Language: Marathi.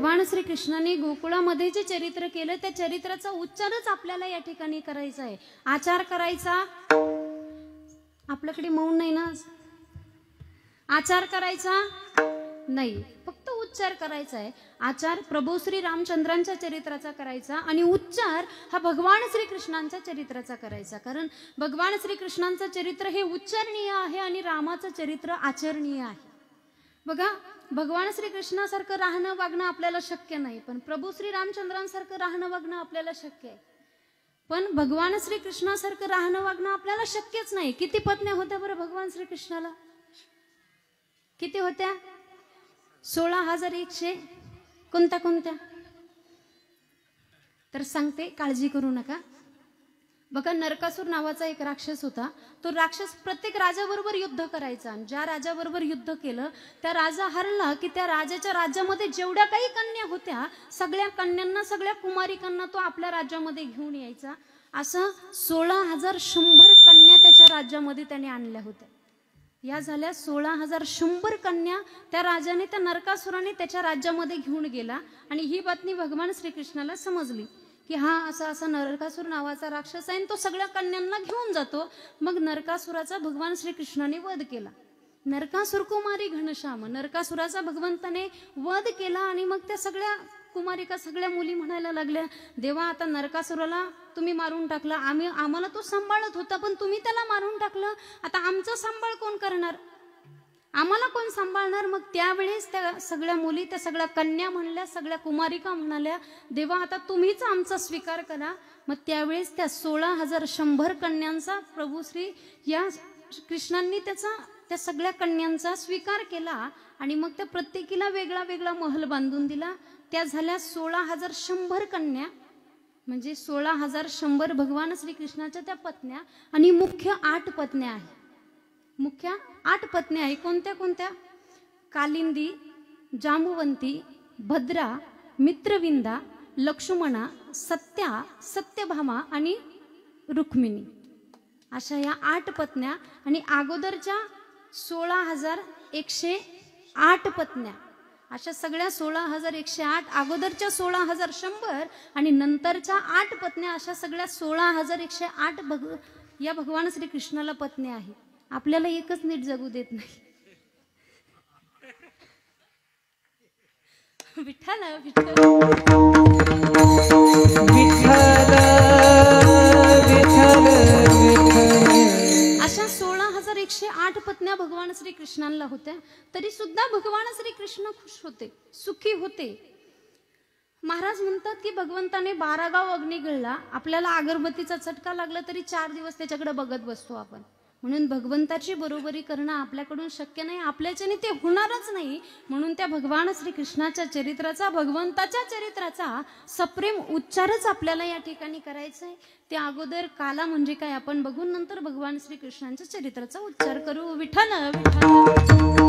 भगवान श्रीकृष्णाने गोकुळामध्ये जे चरित्र केलं त्या चरित्राचा उच्चारच आपल्याला या ठिकाणी करायचा आहे. आचार करायचा, आपल्याकडे मौन नाही ना, आचार करायचा नाही, फक्त उच्चार करायचा आहे. आचार प्रभू श्री रामचंद्रांच्या चरित्राचा करायचा आणि उच्चार हा भगवान श्रीकृष्णांच्या चरित्राचा करायचा. कारण भगवान श्रीकृष्णांचं चरित्र हे उच्चारणीय आहे आणि रामाचं चरित्र आचरणीय आहे. बघा, भगवान श्रीकृष्णासारखं राहणं वागणं आपल्याला शक्य नाही, पण प्रभू श्री रामचंद्रांसारखं राहणं वागणं आपल्याला शक्य आहे. पण भगवान श्रीकृष्णासारखं राहणं वागणं आपल्याला शक्यच नाही. किती पत्न्या होत्या बरं भगवान श्रीकृष्णाला? किती होत्या? 16,100. कोणत्या कोणत्या? तर सांगते, काळजी करू नका. बघा, नरकासूर नावाचा एक राक्षस होता. तो राक्षस प्रत्येक राजाबरोबर युद्ध करायचा. ज्या राजाबरोबर युद्ध केलं त्या राजा हरला की त्या राजाच्या राज्यामध्ये जेवढ्या काही कन्या होत्या सगळ्या कन्यांना, सगळ्या कुमारिकांना तो आपल्या राज्यामध्ये घेऊन यायचा. असं 16,100 कन्या त्याच्या राज्यामध्ये त्याने आणल्या होत्या. या झाल्या 16,100 कन्या त्या राजाने, त्या नरकासुराने त्याच्या राज्यामध्ये घेऊन गेला. आणि ही बातमी भगवान श्रीकृष्णाला समजली की हा असा असा नरकासूर नावाचा राक्षस आहे, तो सगळ्या कन्यांना घेऊन जातो. मग नरकासुराचा भगवान श्रीकृष्णाने वध केला. नरकासूर कुमारी घनश्याम, नरकासुराचा भगवंताने वध केला. आणि मग त्या सगळ्या कुमारिका, सगळ्या मुली म्हणायला लागल्या, देवा आता नरकासुराला तुम्ही मारून टाकला, आम्हाला तो सांभाळत होता पण तुम्ही त्याला मारून टाकलं, आता आमचा सांभाळ कोण करणार, आम्हाला कोण सांभाळणार? मग त्यावेळेस त्या सगळ्या मुली, त्या सगळ्या कन्या म्हणल्या, सगळ्या कुमारिका म्हणाल्या, देवा आता तुम्हीच आमचा स्वीकार करा. मग त्यावेळेस त्या 16,100 कन्यांचा प्रभू श्री या कृष्णांनी त्या सगळ्या कन्यांचा स्वीकार केला. आणि मग त्या प्रत्येकीला वेगळा वेगळा महल बांधून दिला. त्या झाल्या 16,100 कन्या, म्हणजे 16,100 भगवान श्रीकृष्णाच्या त्या पत्न्या. आणि मुख्य 8 पत्न्या आहेत. मुख्य 8 पत्न्या आहे. कोणत्या कोणत्या? कालिंदी, जांबुवंती, भद्रा, मित्रविंदा, लक्ष्मणा, सत्या, सत्यभामा आणि रुक्मिणी, अशा या 8 पत्न्या. आणि अगोदरच्या 16,108 पत्न्या, अशा सगळ्या 16,108, अगोदरच्या 16,100 आणि नंतरच्या 8 पत्न्या, अशा सगळ्या 16,108 या भगवान श्रीकृष्णाला पत्न्या आहेत. आपल्याला एकच नीट जगू देत नाही. विठ्ठल विठ्ठल अशा 16,108 पत्न्या भगवान श्रीकृष्णांना होत्या. तरी सुद्धा भगवान श्रीकृष्ण खुश होते, सुखी होते. महाराज म्हणतात की भगवंताने 12 गाव अग्नी गिळला, आपल्याला अगरबत्तीचा चटका लागला तरी 4 दिवस त्याच्याकडे बघत बसतो आपण. म्हणून भगवंताची बरोबरी करणं आपल्याकडून शक्य नाही, आपल्याच्याने ते होणारच नाही. म्हणून त्या भगवान श्रीकृष्णाच्या चरित्राचा, भगवंताच्या चरित्राचा सप्रेम उच्चारच आपल्याला या ठिकाणी करायचा आहे. त्या अगोदर काला म्हणजे काय आपण बघून नंतर भगवान श्रीकृष्णांच्या चरित्राचा उच्चार करू. विठ्ठल विठ्ठल.